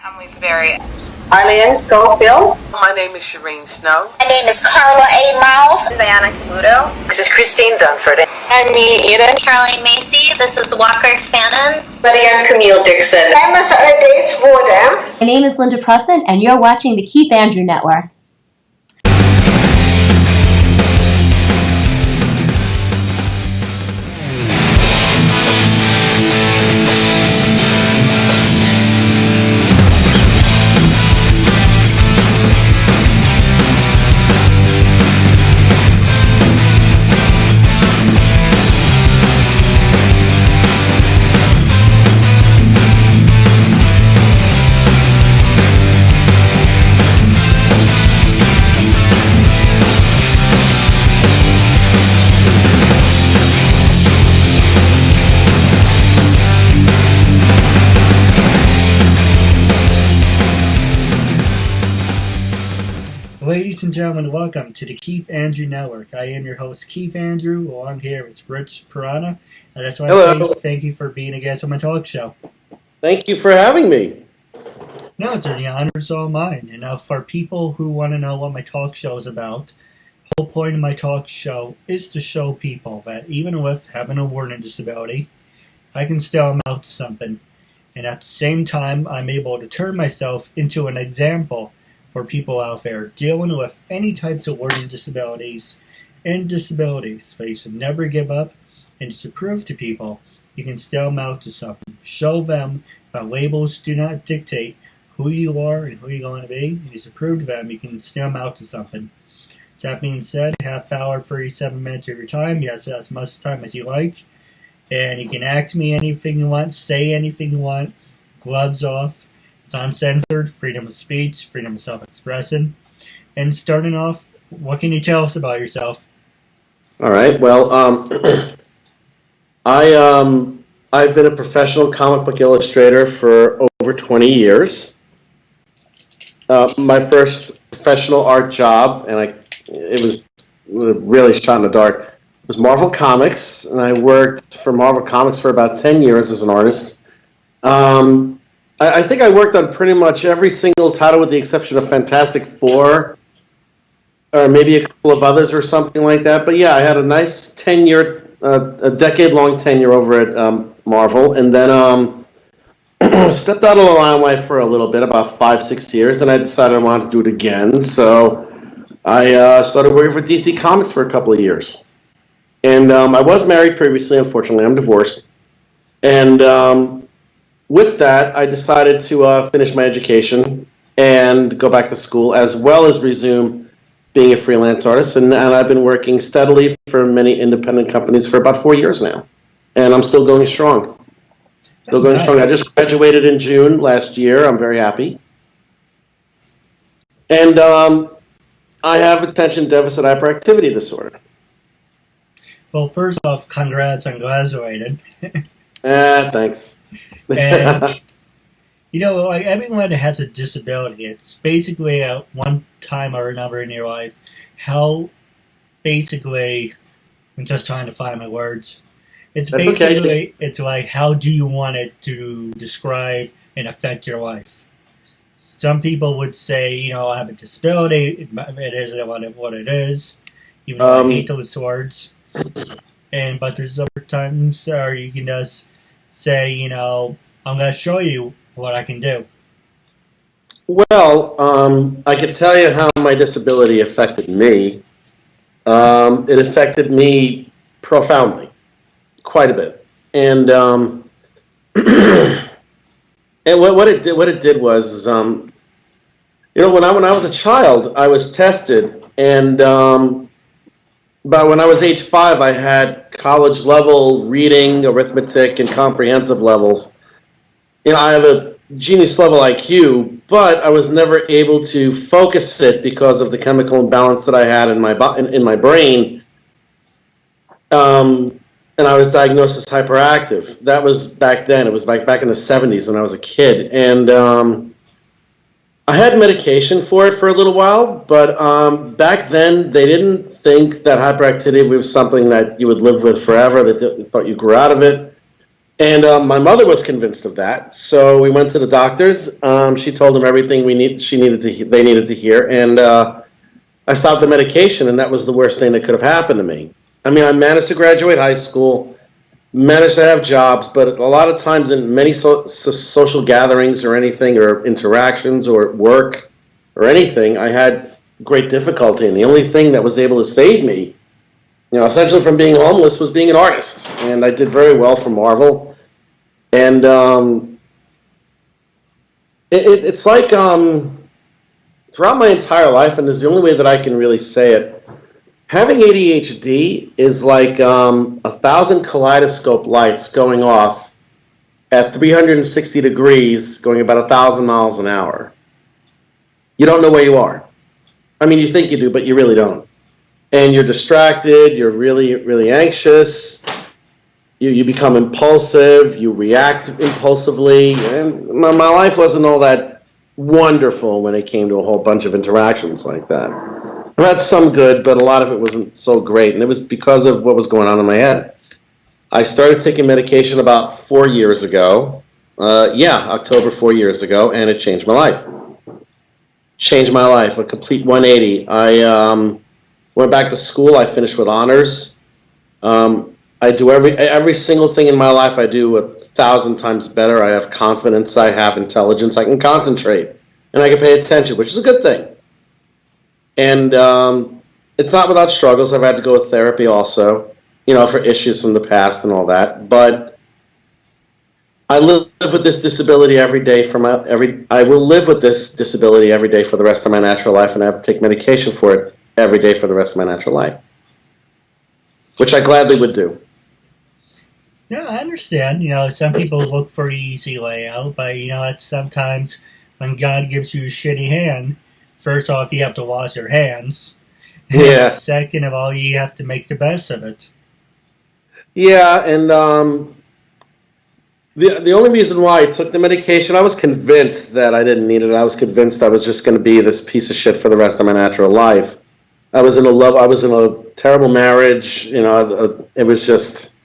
Emily's Berry. Arlene Schofield. My name is Shireen Snow. My name is Carla A. Miles. Diana Caputo. This is Christine Dunford. I'm me, Eden. Caroline Macy. This is Walker Fannin. Buddy, I'm Camille Dixon. I'm Dates Wardam. My name is Linda Preston, and you're watching the Keith Andrew Network. Ladies and gentlemen, welcome to the Keith Andrew Network. I am your host, Keith Andrew. Along here, it's Rich Perrotta. I just want to say thank you for being a guest on my talk show. Thank you for having me. No, it's the honor is all mine. And now, for people who want to know what my talk show is about, the whole point of my talk show is to show people that even with having a learning disability, I can still amount to something. And at the same time, I'm able to turn myself into an example for people out there dealing with any types of learning disabilities and disabilities. But you should never give up, and to prove to people you can still amount to something. Show them that labels do not dictate who you are and who you're going to be. You should prove to them you can still amount to something. So that being said, half hour, 37 minutes of your time. Yes, as much time as you like. And you can ask me anything you want, say anything you want, gloves off. It's uncensored, freedom of speech, freedom of self-expression. And starting off, what can you tell us about yourself? All right. Well, I've been a professional comic book illustrator for over 20 years. My first professional art job, and it was really shot in the dark, was Marvel Comics, and I worked for Marvel Comics for about 10 years as an artist. I think I worked on pretty much every single title with the exception of Fantastic Four, or maybe a couple of others or something like that. But yeah, I had a nice tenure, a decade-long tenure over at Marvel, and then stepped out of the limelight for a little bit, about 5-6 years. Then I decided I wanted to do it again, so I started working for DC Comics for a couple of years. And I was married previously. Unfortunately, I'm divorced. And with that, I decided to finish my education and go back to school, as well as resume being a freelance artist. And I've been working steadily for many independent companies for about 4 years now. And I'm still going strong. Still going strong. I just graduated in June last year. I'm very happy. And I have attention deficit hyperactivity disorder. Well, first off, congrats on graduating. Thanks. And, like everyone that has a disability, it's basically at one time or another in your life, how basically, I'm just trying to find my words. It's basically, it's like, how do you want it to describe and affect your life? Some people would say, I have a disability, it isn't what it is, even though I hate those words. But there's other times where you can just say, I'm going to show you what I can do. Well, I could tell you how my disability affected me. It affected me profoundly, quite a bit. And and what it did was, when I was a child, I was tested, and but when I was age 5, I had college level reading, arithmetic, and comprehensive levels. I have a genius level IQ, but I was never able to focus it because of the chemical imbalance that I had in my brain. And I was diagnosed as hyperactive. That was back then. It was back in the 70s when I was a kid. And I had medication for it for a little while, but back then they didn't think that hyperactivity was something that you would live with forever. They thought you grew out of it. And my mother was convinced of that, so we went to the doctors. She told them everything they needed to hear, and I stopped the medication, and that was the worst thing that could have happened to me. I mean, I managed to graduate high school, managed to have jobs, but a lot of times in many social gatherings or anything, or interactions or work or anything, I had great difficulty, and the only thing that was able to save me, essentially from being homeless, was being an artist, and I did very well for Marvel. And it's like throughout my entire life, and this is the only way that I can really say it, having ADHD is like 1,000 kaleidoscope lights going off at 360 degrees, going about 1,000 miles an hour. You don't know where you are. I mean, you think you do, but you really don't. And you're distracted, you're really, really anxious. You become impulsive, you react impulsively, and my life wasn't all that wonderful when it came to a whole bunch of interactions like that. I had some good, but a lot of it wasn't so great, and it was because of what was going on in my head. I started taking medication about 4 years ago. October 4 years ago, and it changed my life. Changed my life, a complete 180. I went back to school, I finished with honors. I do every single thing in my life I do 1,000 times better. I have confidence, I have intelligence, I can concentrate, and I can pay attention, which is a good thing. And it's not without struggles. I've had to go with therapy also, for issues from the past and all that. But I live with this disability every day I will live with this disability every day for the rest of my natural life, and I have to take medication for it every day for the rest of my natural life, which I gladly would do. Yeah, I understand. Some people look for the easy layout, but it's sometimes when God gives you a shitty hand, first off, you have to wash your hands. Yeah. Second of all, you have to make the best of it. Yeah, and the only reason why I took the medication, I was convinced that I didn't need it. I was convinced I was just going to be this piece of shit for the rest of my natural life. I was in a terrible marriage. It was just.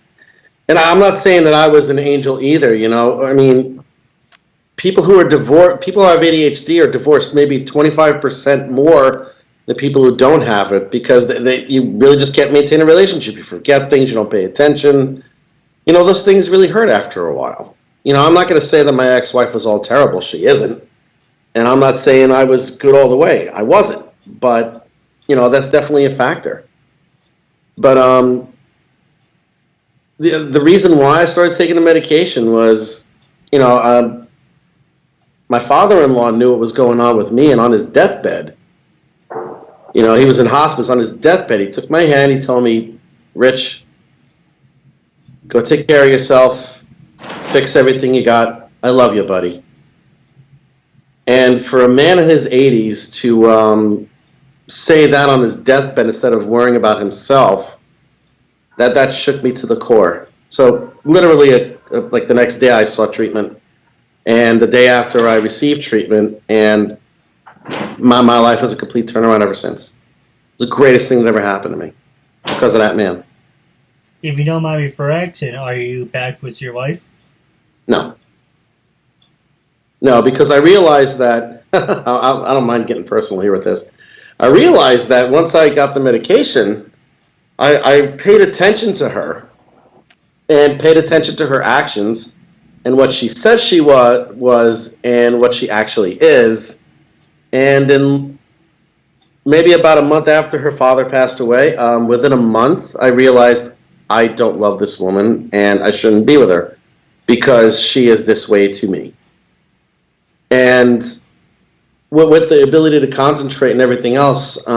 And I'm not saying that I was an angel either, I mean, people who have ADHD are divorced maybe 25% more than people who don't have it, because you really just can't maintain a relationship. You forget things, you don't pay attention. Those things really hurt after a while. I'm not going to say that my ex-wife was all terrible. She isn't. And I'm not saying I was good all the way. I wasn't. But, that's definitely a factor. But, the reason why I started taking the medication was, my father-in-law knew what was going on with me, and on his deathbed, he was in hospice. On his deathbed, he took my hand, he told me, Rich, go take care of yourself, fix everything you got, I love you, buddy. And for a man in his 80s to say that on his deathbed instead of worrying about himself, that shook me to the core. So literally, like the next day I saw treatment, and the day after I received treatment, and my life was a complete turnaround ever since. It's the greatest thing that ever happened to me because of that man. If you don't mind me for asking, are you back with your wife? No, because I realized that, I don't mind getting personal here with this. I realized that once I got the medication, I paid attention to her and paid attention to her actions and what she says she was and what she actually is. And in maybe about a month after her father passed away, within a month, I realized I don't love this woman and I shouldn't be with her because she is this way to me. And with the ability to concentrate and everything else,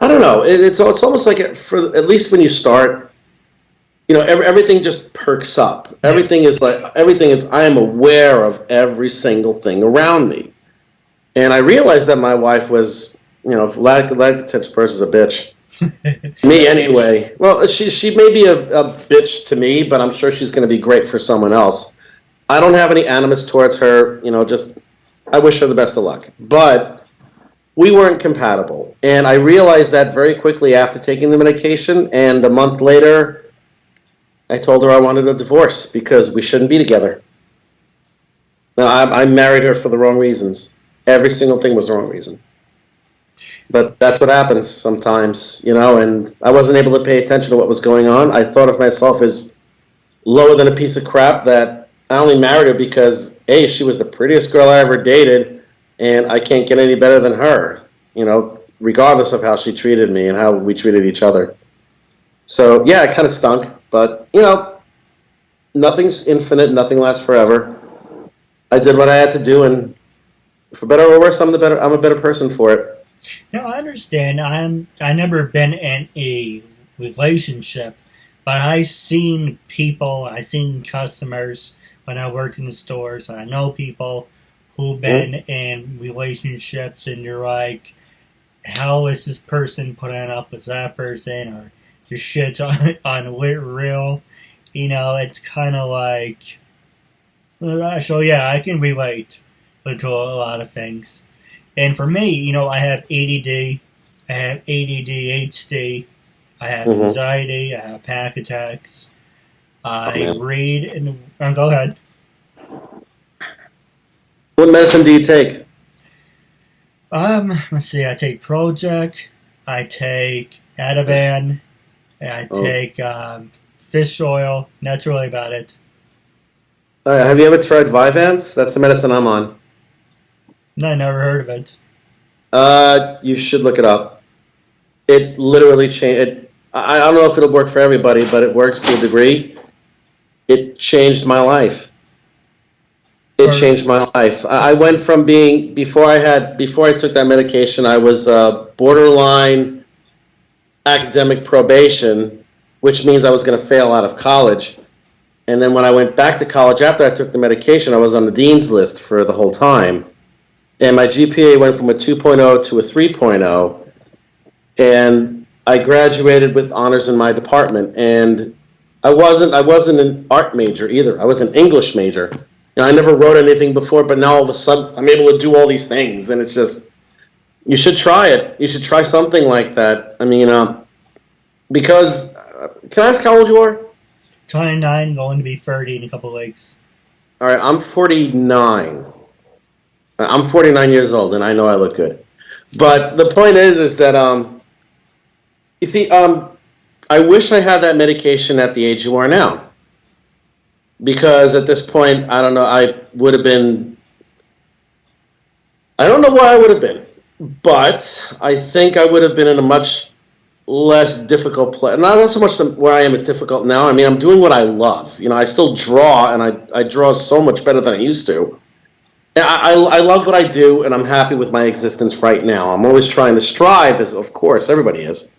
I don't know. It's almost like at least when you start, everything just perks up. Everything is I am aware of every single thing around me. And I realized that my wife was, lack of tips versus a bitch. Me anyway. Well, she may be a bitch to me, but I'm sure she's going to be great for someone else. I don't have any animus towards her, just I wish her the best of luck. But we weren't compatible. And I realized that very quickly after taking the medication, and a month later, I told her I wanted a divorce because we shouldn't be together. No, I married her for the wrong reasons. Every single thing was the wrong reason. But that's what happens sometimes, and I wasn't able to pay attention to what was going on. I thought of myself as lower than a piece of crap, that I only married her because, A, she was the prettiest girl I ever dated, and I can't get any better than her, regardless of how she treated me and how we treated each other. So, yeah, it kind of stunk, but, nothing's infinite, nothing lasts forever. I did what I had to do, and for better or worse, I'm a better person for it. No, I understand. I never been in a relationship, but I seen people, I seen customers when I worked in the stores, and I know people who've been in relationships, and you're like, how is this person putting up with that person, or your shit's on real? It's kind of like, so yeah, I can relate to a lot of things. And for me, I have ADD, I have ADHD, I have anxiety, I have panic attacks. I read and go ahead. What medicine do you take? Let's see. I take Prozac, I take Ativan, I take fish oil. And that's really about it. Have you ever tried Vyvanse? That's the medicine I'm on. No, I never heard of it. You should look it up. It literally changed. I don't know if it'll work for everybody, but it works to a degree. It changed my life. It changed my life. I went from being, before I took that medication, I was borderline academic probation, which means I was going to fail out of college. And then when I went back to college after I took the medication, I was on the dean's list for the whole time. And my GPA went from a 2.0 to a 3.0. And I graduated with honors in my department. And I wasn't an art major either. I was an English major. I never wrote anything before, but now all of a sudden I'm able to do all these things. And it's just, you should try it. You should try something like that. I mean, because, can I ask how old you are? 29, going to be 30 in a couple of weeks. All right, I'm 49. I'm 49 years old, and I know I look good. But the point is that, you see, I wish I had that medication at the age you are now. Because at this point, I don't know, I would have been, I don't know where I would have been, but I think I would have been in a much less difficult place. Not so much where I am at difficult now. I mean, I'm doing what I love. I still draw, and I draw so much better than I used to. I love what I do, and I'm happy with my existence right now. I'm always trying to strive, as of course everybody is.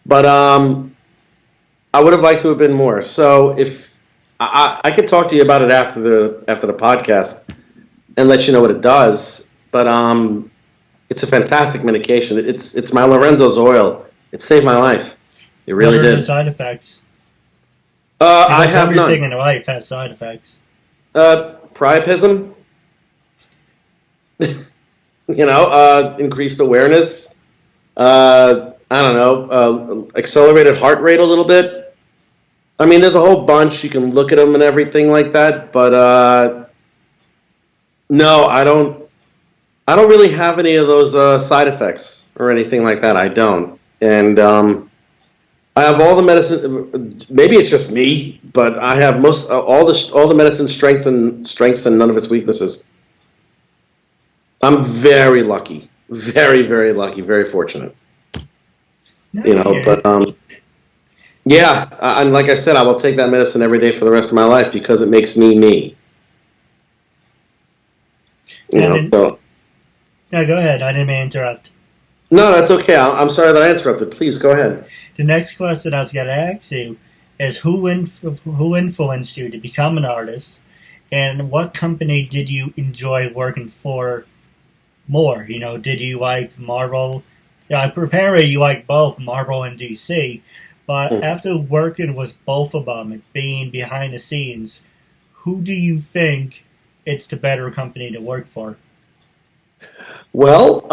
But I would have liked to have been more. So if I could talk to you about it after the podcast and let you know what it does. But it's a fantastic medication. It's my Lorenzo's oil. It saved my life. It really What are did. the side effects? I have everything none. in life has side effects. Priapism. Increased awareness. I don't know. Accelerated heart rate a little bit. I mean, there's a whole bunch. You can look at them and everything like that. But no, I don't really have any of those side effects or anything like that. I don't. And I have all the medicine. Maybe it's just me, but I have all the medicine strengths and none of its weaknesses. I'm very lucky, very, very lucky, very fortunate. But yeah, and like I said, I will take that medicine every day for the rest of my life because it makes me me. No, go ahead. I didn't mean to interrupt. No, that's okay. I'm sorry that I interrupted. Please go ahead. The next question I was going to ask you is who influenced you to become an artist, and what company did you enjoy working for more? Did you like Marvel? Apparently you like both Marvel and DC, but after working with both of them and being behind the scenes, who do you think it's the better company to work for? Well,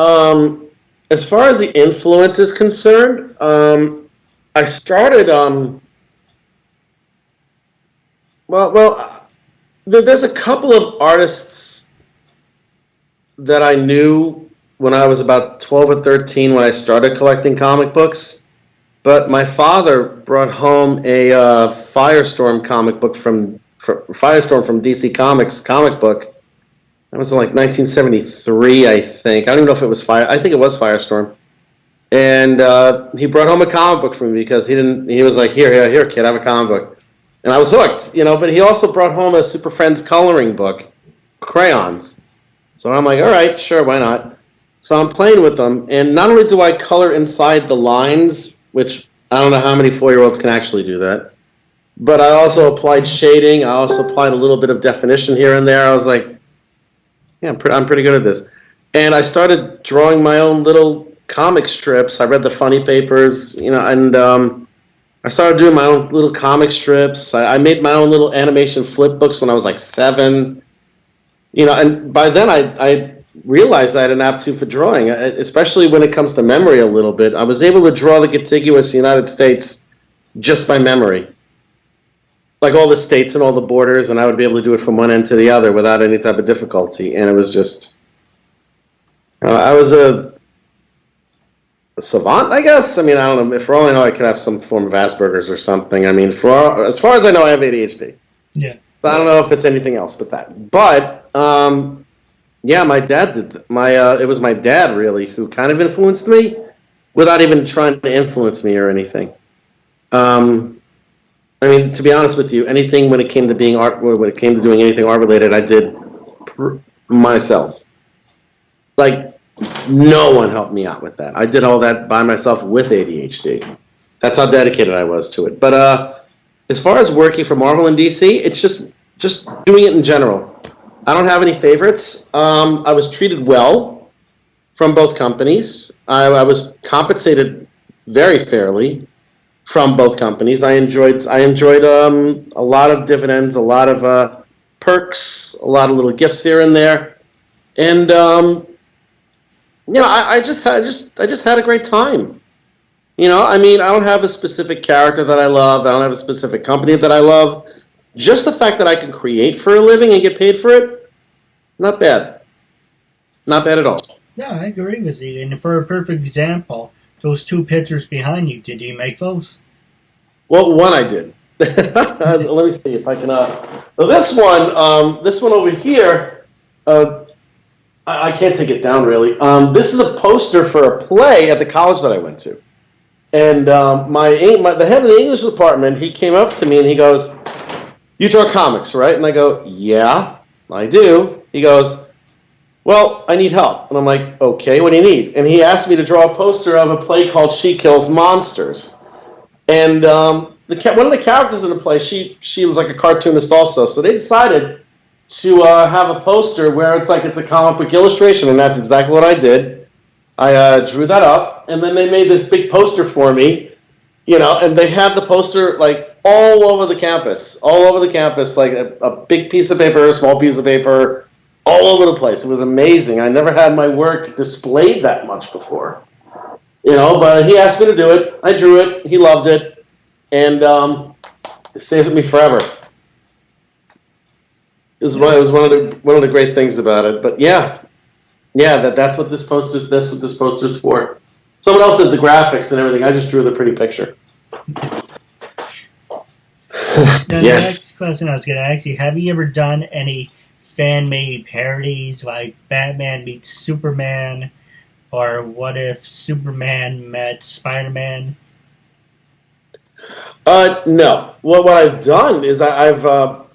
as far as the influence is concerned, I started there's a couple of artists that I knew when I was about 12 or 13 when I started collecting comic books. But my father brought home a Firestorm comic book from DC Comics comic book. That was in like 1973, I think. I don't even know if it was I think it was Firestorm. And he brought home a comic book for me because he was like, here, kid, have a comic book. And I was hooked, But he also brought home a Super Friends coloring book, crayons. So I'm like, all right, sure, why not? So I'm playing with them, and not only do I color inside the lines, which I don't know how many 4-year-olds can actually do that, but I also applied shading. I also applied a little bit of definition here and there. I was like, yeah, I'm pretty good at this. And I started drawing my own little comic strips. I read the funny papers, and I started doing my own little comic strips. I made my own little animation flip books when I was like 7. And by then I realized I had an aptitude for drawing, especially when it comes to memory a little bit. I was able to draw the contiguous United States just by memory. Like all the states and all the borders, and I would be able to do it from one end to the other without any type of difficulty. And it was just... I was a savant, I guess? I don't know. For all I know, I could have some form of Asperger's or something. As far as I know, I have ADHD. Yeah. I don't know if it's anything else but that. But, yeah, my dad did. It was my dad, really, who kind of influenced me without even trying to influence me or anything. To be honest with you, anything when it came to doing anything art-related, I did myself. Like, no one helped me out with that. I did all that by myself with ADHD. That's how dedicated I was to it. But, as far as working for Marvel and DC, it's just doing it in general. I don't have any favorites. I was treated well from both companies. I was compensated very fairly from both companies. I enjoyed a lot of dividends, a lot of perks, a lot of little gifts here and there, and I just had a great time. I don't have a specific character that I love. I don't have a specific company that I love. Just the fact that I can create for a living and get paid for it, not bad. Not bad at all. Yeah, I agree with you. And for a perfect example, those 2 pictures behind you, did you make those? Well, one I did. Let me see if I can... this one over here, I can't take it down, really. This is a poster for a play at the college that I went to. And the head of the English department, he came up to me and he goes, "You draw comics, right?" And I go, "Yeah, I do." He goes, "Well, I need help." And I'm like, "Okay, what do you need?" And he asked me to draw a poster of a play called She Kills Monsters. And one of the characters in the play, she was like a cartoonist also. So they decided to have a poster where it's a comic book illustration, and that's exactly what I did. I drew that up, and then they made this big poster for me, and they had the poster like all over the campus, like a big piece of paper, a small piece of paper, all over the place. It was amazing. I never had my work displayed that much before, but he asked me to do it. I drew it. He loved it, and it stays with me forever. It was one of the great things about it. But that's what this poster's for. Someone else did the graphics and everything. I just drew the pretty picture. Now, the next question I was going to ask you, have you ever done any fan-made parodies like Batman meets Superman, or what if Superman met Spider-Man? No. What I've done is I've a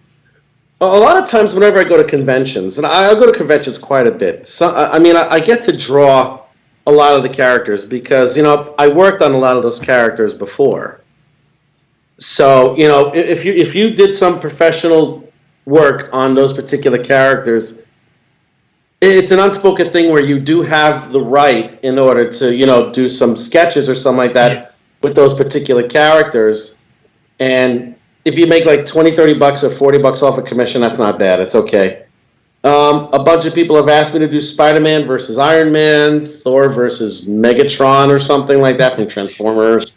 lot of times whenever I go to conventions, and I'll go to conventions quite a bit. So I get to draw a lot of the characters because I worked on a lot of those characters before. So if you did some professional work on those particular characters, it's an unspoken thing where you do have the right in order to do some sketches or something like that with those particular characters. And if you make like $20, $30 or $40 off a commission, that's not bad. It's okay. A bunch of people have asked me to do Spider-Man versus Iron Man, Thor versus Megatron or something like that from Transformers.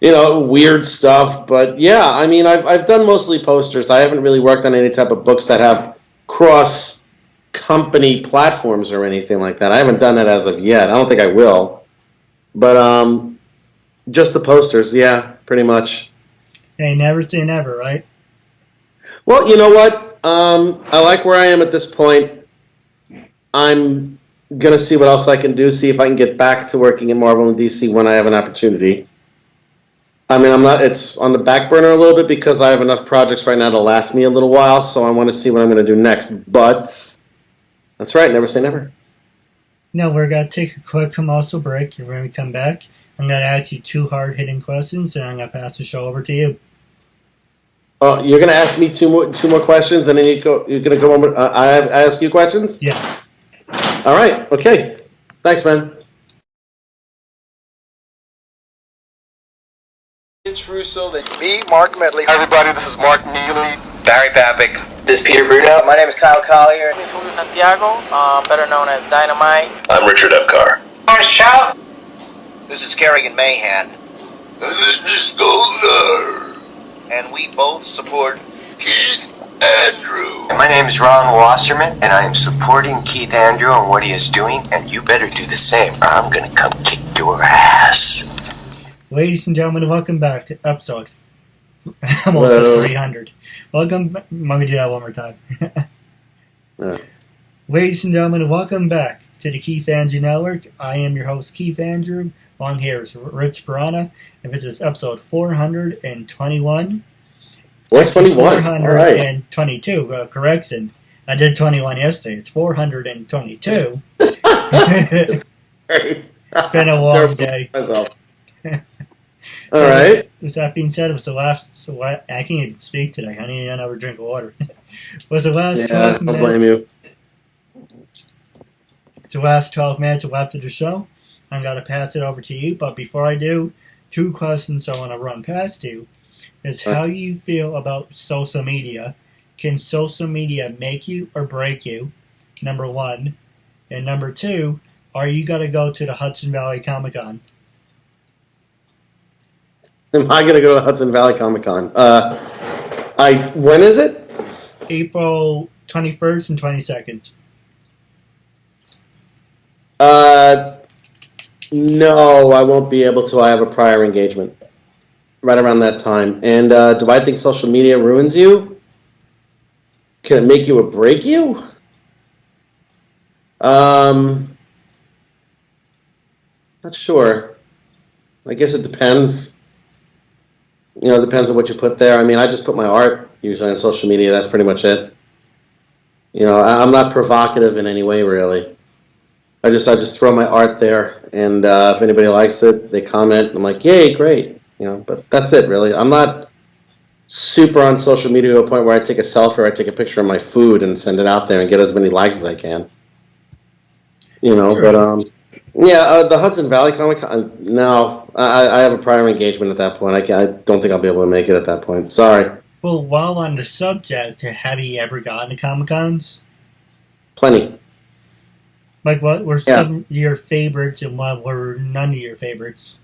weird stuff. But yeah, I mean, I've done mostly posters. I haven't really worked on any type of books that have cross company platforms or anything like that. I haven't done that as of yet. I don't think I will. But just the posters, yeah, pretty much. Hey, never say never, right? Well, you know what? I like where I am at this point. I'm going to see what else I can do, see if I can get back to working in Marvel and DC when I have an opportunity. I mean, it's on the back burner a little bit because I have enough projects right now to last me a little while, so I want to see what I'm going to do next. But that's right, never say never. No, we're going to take a quick commercial break. When we come back, I'm going to ask you 2 hard-hitting questions, and I'm going to pass the show over to you. You're going to ask me two more questions, and then you're going to go over. I ask you questions? Yes. All right. Okay. Thanks, man. Vince Russo. Me, Mark Medley. Hi, everybody. This is Mark Neely. Barry Papick. This is Peter Bruno. My name is Kyle Collier. This is Julio Santiago, better known as Dynamite. I'm Richard Epcar. Orange Chow. This is Kerrigan Mahan. This is Goldar. And we both support Keith Andrew. My name is Ron Wasserman, and I am supporting Keith Andrew on what he is doing, and you better do the same, or I'm gonna come kick your ass. Ladies and gentlemen, welcome back to episode almost 300. Welcome. Let me do that one more time. Ladies and gentlemen, welcome back to the Keith Andrew Network. I am your host, Keith Andrew. Along here is Rich Perrotta, and this is episode 421. 421. All right. 422. Correction. I did 21 yesterday. It's 422. It's been a long day. All right. With that being said, it was the last. So I can't even speak today. I need another drink of water. Was the last 12 minutes? I'll blame you. It's the last 12 minutes left of the show. I'm going to pass it over to you. But before I do, 2 questions I want to run past you. Is how you feel about social media. Can social media make you or break you? Number 1. And number 2, are you going to go to the Hudson Valley Comic Con? Am I going to go to Hudson Valley Comic Con? When is it? April 21st and 22nd. No, I won't be able to. I have a prior engagement right around that time. And do I think social media ruins you? Can it make you or break you? Not sure. I guess it depends. It depends on what you put there. I mean, I just put my art usually on social media. That's pretty much it. I'm not provocative in any way, really. I just throw my art there, and if anybody likes it, they comment. I'm like, yay, great. But that's it, really. I'm not super on social media to a point where I take a selfie or I take a picture of my food and send it out there and get as many likes as I can. But the Hudson Valley Comic Con. No, I have a prior engagement at that point. I don't think I'll be able to make it at that point. Sorry. Well, while on the subject, have you ever gone to Comic Cons? Plenty. Like, what were some of your favorites and what were none of your favorites?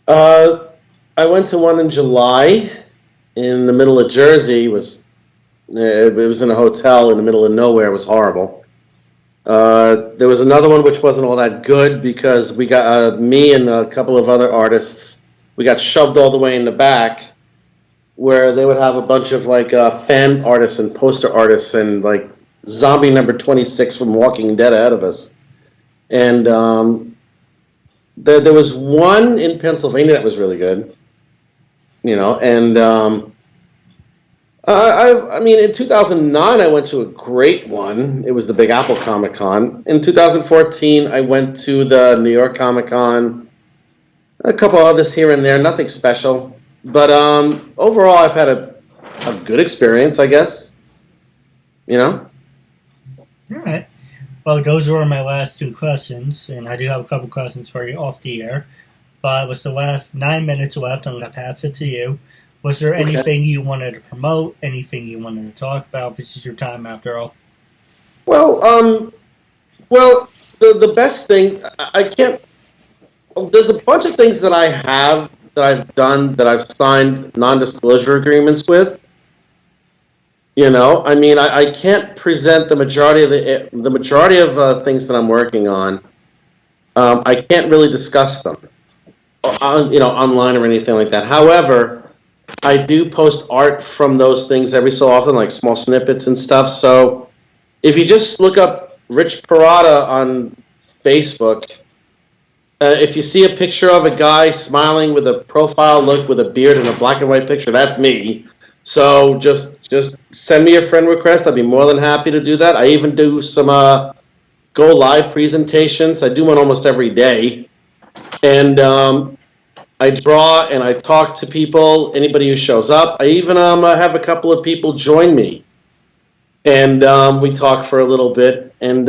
I went to one in July in the middle of Jersey. It was in a hotel in the middle of nowhere. It was horrible. There was another one which wasn't all that good because we got me and a couple of other artists. We got shoved all the way in the back, where they would have a bunch of fan artists and poster artists and zombie number 26 from Walking Dead ahead of us. And there was one in Pennsylvania that was really good, and I mean, in 2009, I went to a great one. It was the Big Apple Comic Con. In 2014, I went to the New York Comic Con, a couple others here and there, nothing special. But overall, I've had a good experience, I guess. All right. Well, those were my last 2 questions, and I do have a couple questions for you off the air. But with the last 9 minutes left, I'm going to pass it to you. Was there anything you wanted to promote, anything you wanted to talk about? This is your time, after all. Well, the best thing, I can't there's a bunch of things that I've done that I've signed non-disclosure agreements with. You know, I mean, I can't present the majority of things that I'm working on. I can't really discuss them, online or anything like that. However, I do post art from those things every so often, like small snippets and stuff. So if you just look up Rich Perrotta on Facebook, if you see a picture of a guy smiling with a profile look with a beard and a black and white picture, that's me. So just send me a friend request. I'd be more than happy to do that. I even do some go live presentations. I do one almost every day. And I draw and I talk to people, anybody who shows up. I even have a couple of people join me. And we talk for a little bit. And,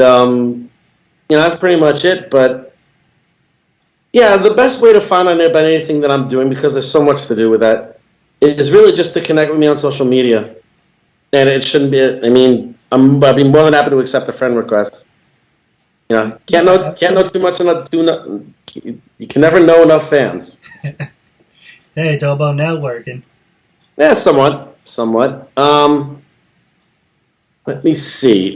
that's pretty much it. But, yeah, the best way to find out about anything that I'm doing, because there's so much to do with that, is really just to connect with me on social media. And it shouldn't be, I'd be more than happy to accept a friend request. Can't know too much you can never know enough fans. Hey, it's all about networking. Yeah, somewhat. Let me see.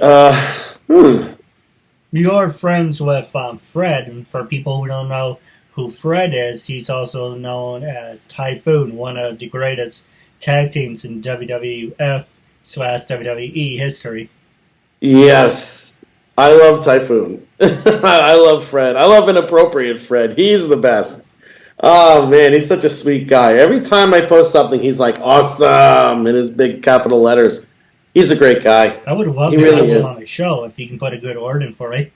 You're friends with Fred, and for people who don't know who Fred is, he's also known as Typhoon, one of the greatest tag teams in WWF/WWE history. Yes. I love Typhoon. I love Fred. I love Inappropriate Fred. He's the best. Oh, man, he's such a sweet guy. Every time I post something, he's like, awesome, in his big capital letters. He's a great guy. I would love to have him on the show if he can put a good word in for me.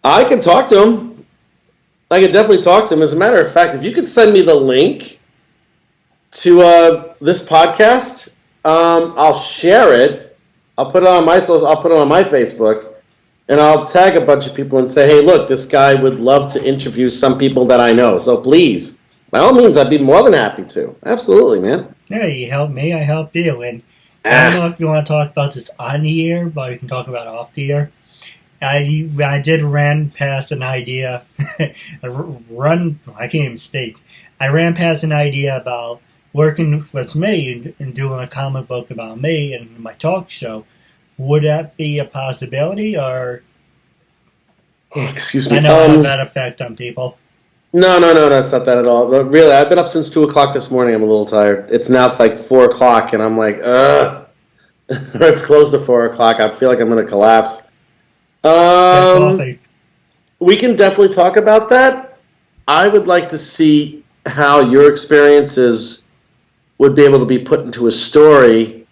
I can talk to him. I could definitely talk to him. As a matter of fact, if you could send me the link to this podcast, I'll share it. I'll put it on my Facebook, and I'll tag a bunch of people and say, hey, look, this guy would love to interview some people that I know. So please, by all means, I'd be more than happy to. Absolutely, man. Yeah, you help me, I help you. And I don't know if you want to talk about this on the air, but we can talk about it off the air. I did ran past an idea. I can't even speak. I ran past an idea about working with me and doing a comic book about me and my talk show. Would that be a possibility, or? Excuse me. I know it has that effect on people. No, that's not that at all. But really, I've been up since 2 o'clock this morning. I'm a little tired. It's now like 4 o'clock, and I'm like, it's close to 4 o'clock. I feel like I'm going to collapse. We can definitely talk about that. I would like to see how your experiences would be able to be put into a story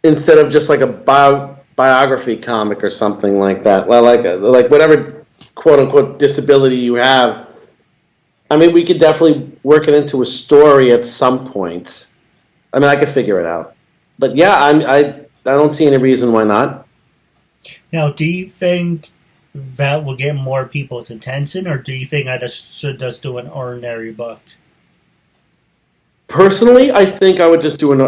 instead of just like a biography comic or something like that. Like whatever quote-unquote disability you have. I mean, we could definitely work it into a story at some point. I mean, I could figure it out. But yeah, I don't see any reason why not. Now, do you think that will get more people's attention, or do you think I should just do an ordinary book? Personally, I think I would just do if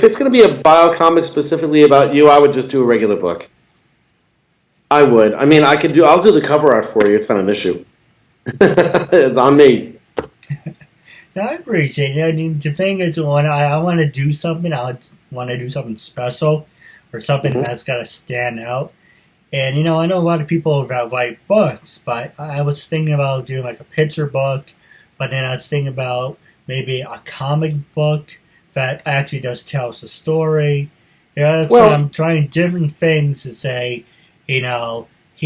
it's going to be a biocomic specifically about you, I would just do a regular book. I would. I mean, I'll do the cover art for you. It's not an issue. It's on me. I appreciate it. I mean, the thing is, when I want to do something, I want to do something special or something that's got to stand out. And, I know a lot of people that write books, but I was thinking about doing like a picture book, but then I was thinking about maybe a comic book that actually just tells a story. That's why I'm trying different things to say, he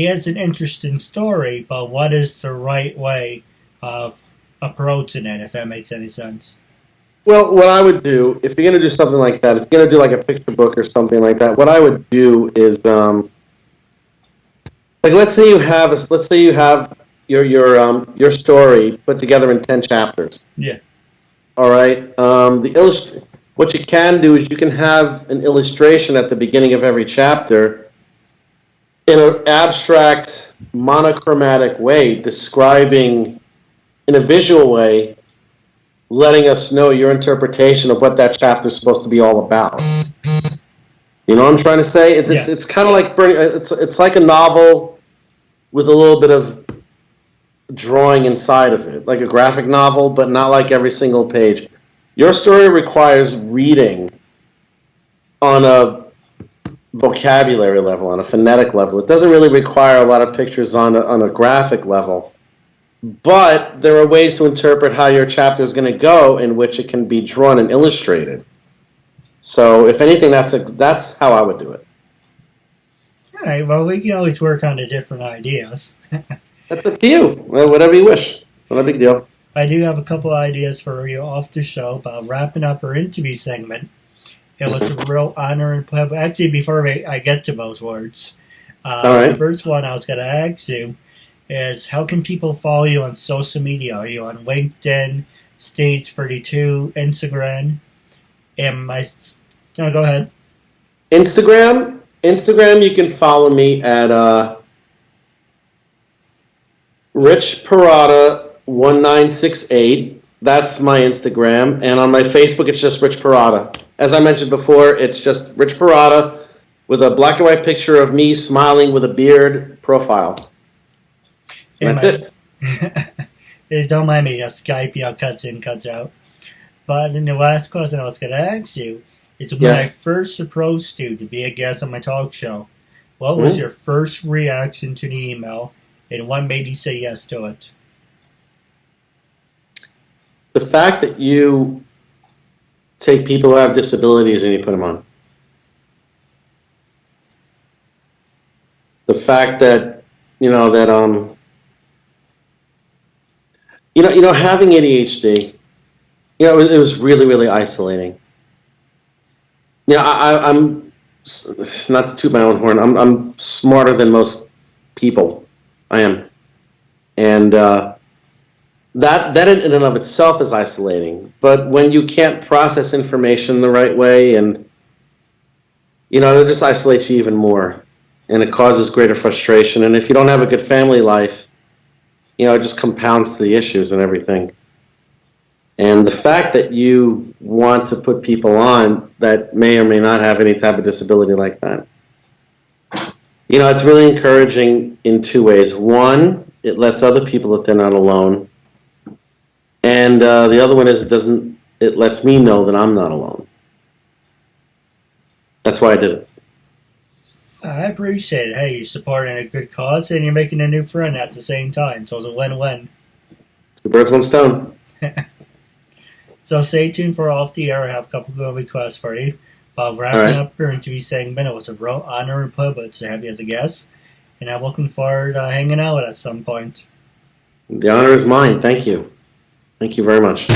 has an interesting story, but what is the right way of approaching it, if that makes any sense? Well, what I would do, if you're going to do something like that, if you're going to do like a picture book or something like that, what I would do is, let's say you have your story put together in 10 chapters. Yeah. All right. What you can do is you can have an illustration at the beginning of every chapter in an abstract, monochromatic way, describing in a visual way, letting us know your interpretation of what that chapter is supposed to be all about. You know what I'm trying to say? Yes. It's kind of like it's like a novel with a little bit of drawing inside of it, like a graphic novel, but not like every single page. Your story requires reading on a vocabulary level, on a phonetic level. It doesn't really require a lot of pictures on a graphic level. But there are ways to interpret how your chapter is going to go in which it can be drawn and illustrated. So, if anything, that's how I would do it. All right, well, we can always work on the different ideas. That's up to you. Well, whatever you wish. Not a big deal. I do have a couple ideas for you off the show about wrapping up our interview segment. It was a real honor and pleasure. Actually, before I get to those words, All right. the first one I was going to ask you is, how can people follow you on social media? Are you on LinkedIn, Stage 32, Instagram? No, go ahead. Instagram, you can follow me at Rich Perrotta 1968. That's my Instagram. And on my Facebook, it's just Rich Perrotta. As I mentioned before, it's just Rich Perrotta with a black and white picture of me smiling with a beard profile. That's it. Don't mind me, Skype, cuts in, cuts out. But then the last question I was going to ask you is, when I first approached you to be a guest on my talk show, what was your first reaction to the email, and what made you say yes to it? The fact that you take people who have disabilities and you put them on. The fact that, having ADHD, it was really, really isolating. I'm not to toot my own horn. I'm smarter than most people. I am, and that in and of itself is isolating. But when you can't process information the right way, and it just isolates you even more, and it causes greater frustration. And if you don't have a good family life, it just compounds the issues and everything. And the fact that you want to put people on that may or may not have any type of disability like that, it's really encouraging in two ways. One, it lets other people that they're not alone. And the other one is it lets me know that I'm not alone. That's why I did it. I appreciate it. Hey, you're supporting a good cause and you're making a new friend at the same time. So it's a win-win. The birds, one stone. So stay tuned for Off the Air. I have a couple of requests for you. While wrapping up your interview segment, it was a real honor and privilege to have you as a guest. And I'm looking forward to hanging out at some point. The honor is mine. Thank you. Thank you very much.